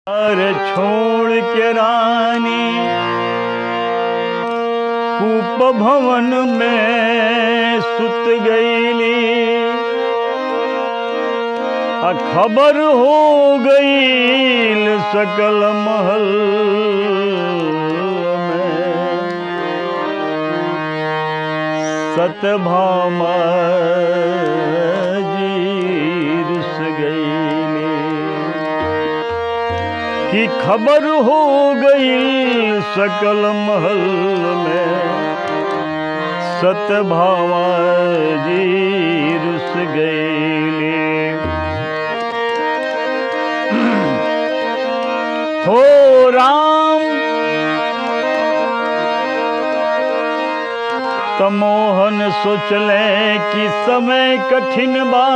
अरे छोड़ के रानी कूप भवन में सुत गईली, खबर हो गईल सकल महल में। सत्यभामा जी रुस गईली कि खबर हो गई सकल महल में। सत्यभामा जी रुस गईली। हो राम तमोहन सोचले कि समय कठिन बा,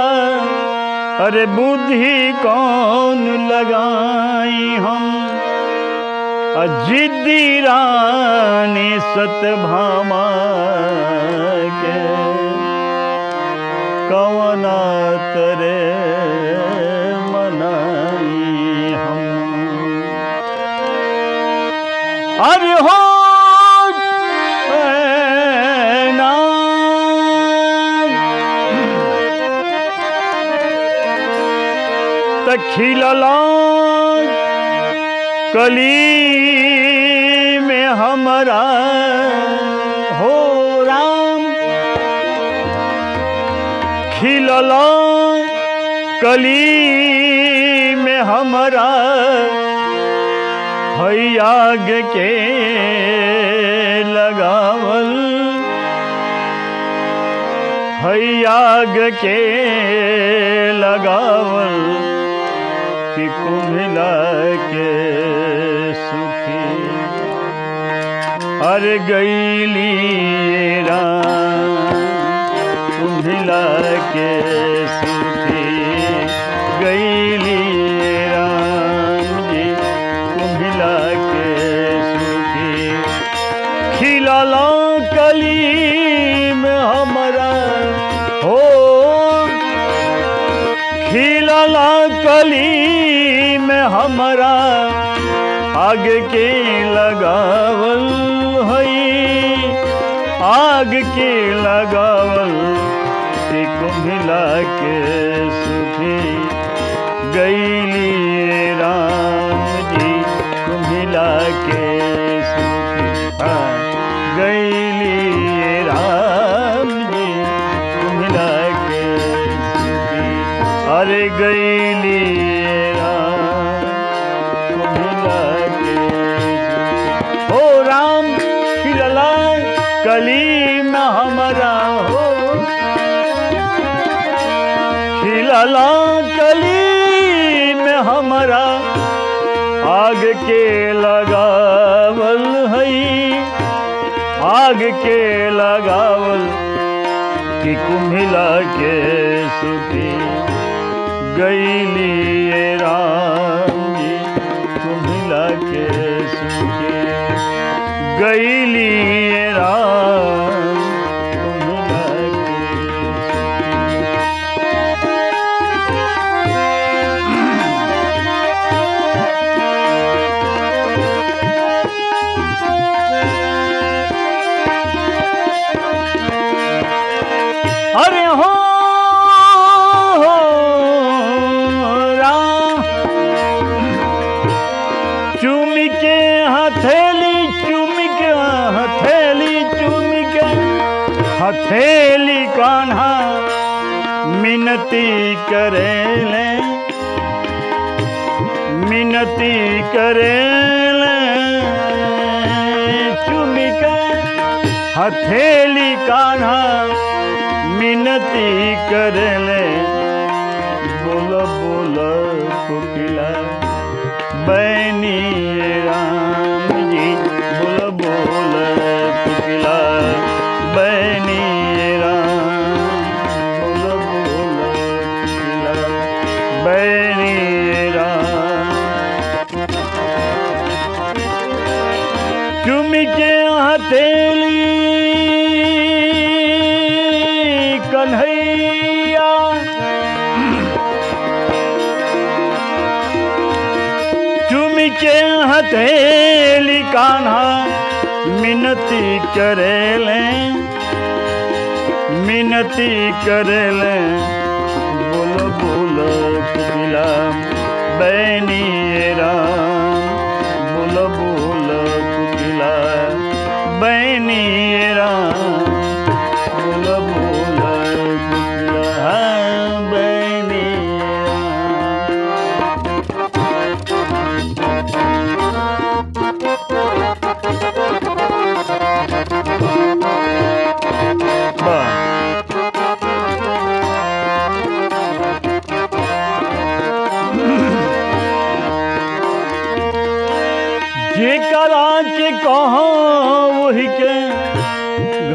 अरे बुद्धि कौन लगाई हम। जिद्दी रानी सत्यभामा के कवना तरे मनाई हम। अरे हो खिलला कली में हमारा हो राम। खिलला कली में हमारा है आग के लगावल। है आग के लगावल कि कुम्हिला के सुखी। अरे गईली राम कुम्हिला के सुखी। गईली राम जी कुम्हिला के सुखी। खिलला कली में हमारा हो। खिलला कली में हमारा आग के लगावल है। आग के लगावल कि कुम्हिला के सुखी। गईली राम जी कुम्हिला के सुखी। गईली राम जी कुम्हिला के सुखी। अरे गईली राम कुम्हिला के सुखी। हो राम खिलला कली में हमारा हो। खिलला कली में हमारा आग के लगावल है। आग के लगावल कि कुम्हिला के सुखी। गईली राम जी कुम्हिला के सुखी। गईली राम कुम्हिला के अरे हो राम चूमी के हथेली चूमी के हथेली चूमी के हथेली कान्हा मिनती करेले। मिनती करेले चूमी के हथेली कान्हा मिनती करले। बोल बोल कोकिला बैनी राम जी। बोल बोल कोकिला बैनी राम। बोल बोल कोकिला बैनी राम। चुमी के हथेली कन्हैया नीचे हथेली कान्हा मिनती करेले, मिनती करेले, बोल बोल कुटिला बैनी राम, बोल बोल कुटिला बैनी राम, बोल बोल कुटिला बैनी जेकरा के कहो वही के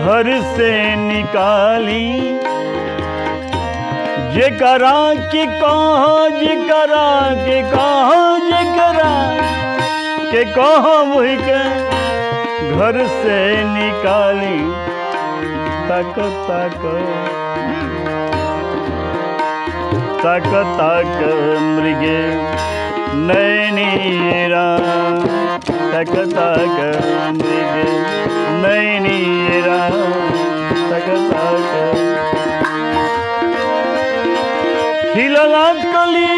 घर से निकाली, जेकरा के कहो, जेकरा के कहो, जेकरा के कहो वही के घर से निकाली। तक तक तक तक मृगे नैनी राम, तक तक मृगे नैनी राम, तक तक खिलला कली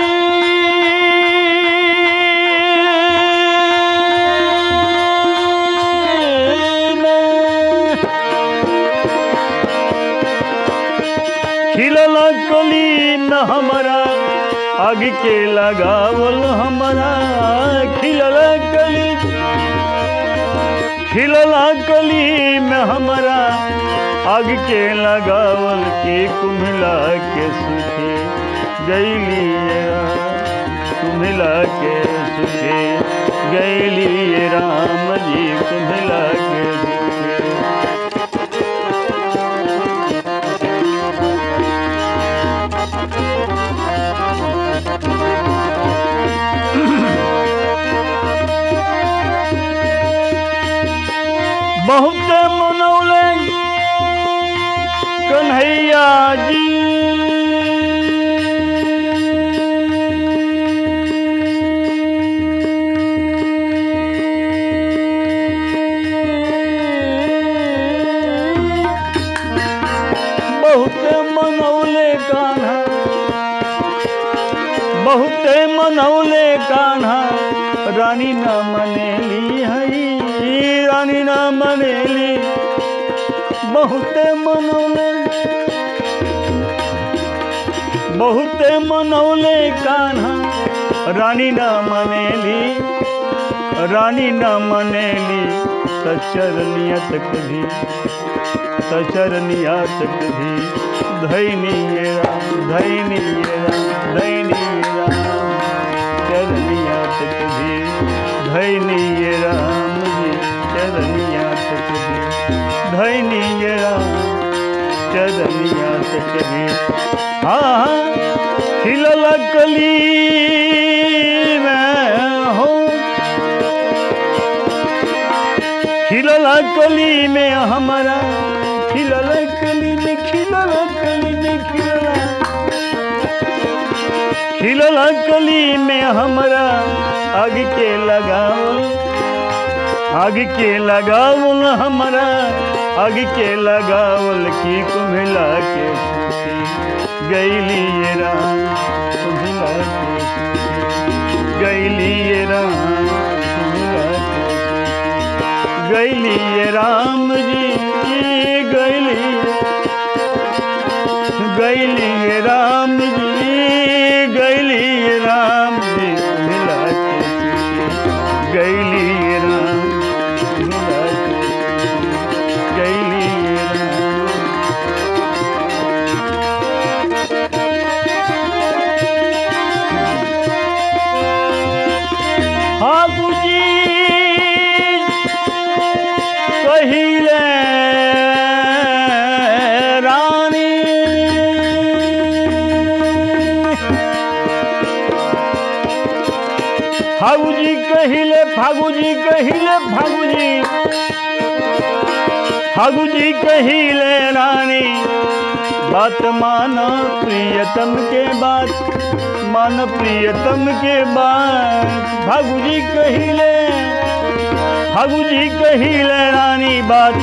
खिलला कली न हमारा आग के लगावल, हमारा खिलला कली, खिलला कली में हमारा आग के लगावल के कुम्हिला के सुखे गैली कुम्हिला के सुखे गैली राम जी कुम्हिला के सुखे। बहुत मनौले कन्हैया जी, बहुत मनौले कान्हा, बहुत मनौले कान्हा, रानी न मनेली हई, रानी न मनेली, बहुत मनौले, बहुत मनौले कान्हा, रानी न मनेली, रानी न मनेली, सचरनियत कभी, सचरनियत कभी, धैनी राम, धैनी राम, धैनी राम, चरनियत कभी, धैनी राम जी, चरनियत कभी, धैनी राम, चरनियत कभी। हाँ खिलल कली में हो, खिलल कली में हमारा, खिलल कली में, खिलल कली में, खिलल कली में हमारा आग के लगावल, आग के लगावल हमारा, आग के लगावल की कुम्हिला के सुखी गैली राम, कुम्हिला के सुखी गैली राम, कुम्हिला के सुखी गैली राम जी, गैली गैली राम जी, गैली राम जी, कुम्हिला के सुखी गैली राम, कुम्हिला के सुखी गैली राम। हाबू जी कहिले रानी, फागुजी कहिले, फागुजी कहिले, फागुजी, फागुजी कहिले रानी, बात मानो प्रियतम के बात मन प्रियतम के बात भागुजी कहिले रानी बात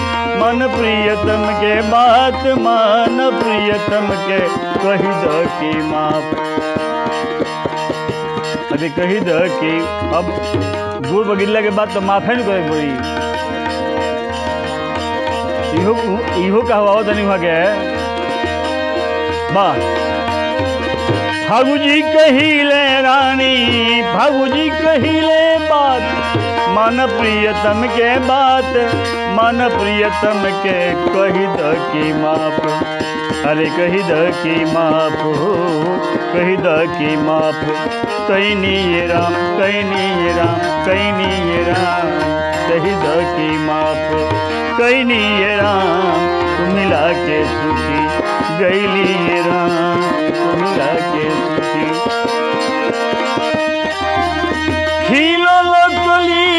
मन प्रियतम के बात मन प्रियतम के कही द की माप। अरे कही द कि अब गुड़ बगिरला के बाद तो माफे नहीं करे पड़ी। इहो कहवाओ तनी हुआ के वाह भागुजी कहिले रानी भागुजी कहिले बात मन प्रियतम के बात मन प्रियतम के कही द की माप। अरे कही द की माप हो कही द की माप। कैनी ये राम कैनी ये राम कैनी ये राम कही द की माप। कैनी ये राम तू मिला के सुखी गैली ये राम तू मिला के सुखी। खिलो कली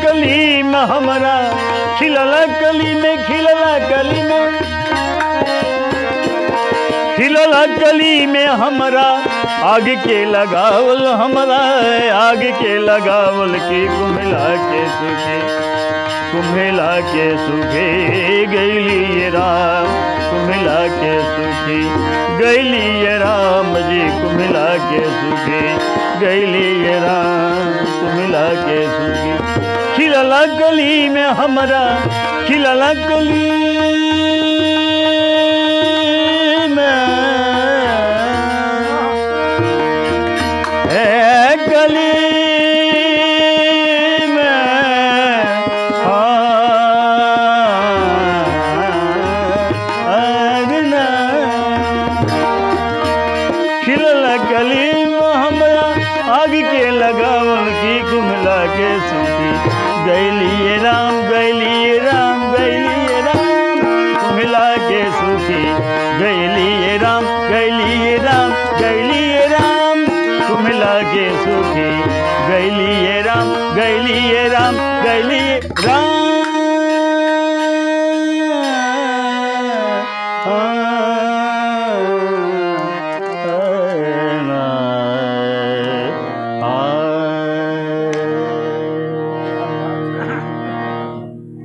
कली में हमरा खिलला कली में खिलला कली में खिलला कली में हमरा आग के लगावल हमरा आग के लगावल के कुम्हला के सूखे कुम्हला के सूखे गैली ये राम कुम्हला के सूखे गैली ये राम जी कुम्हला के सूखे गैली ये राम कुम्हला के सूखे। खिलला गली में हमरा खिलला गली में गली में खिलला गली में हमरा आग के लगावल की कुम्हला के सूखी गैली ये राम गैली ये राम गैली ये राम कुम्हला के सूखी गैली ये राम गैली ये राम गैली ये राम कुम्हला के सूखी गैली ये राम गैली ये राम गैली ये राम।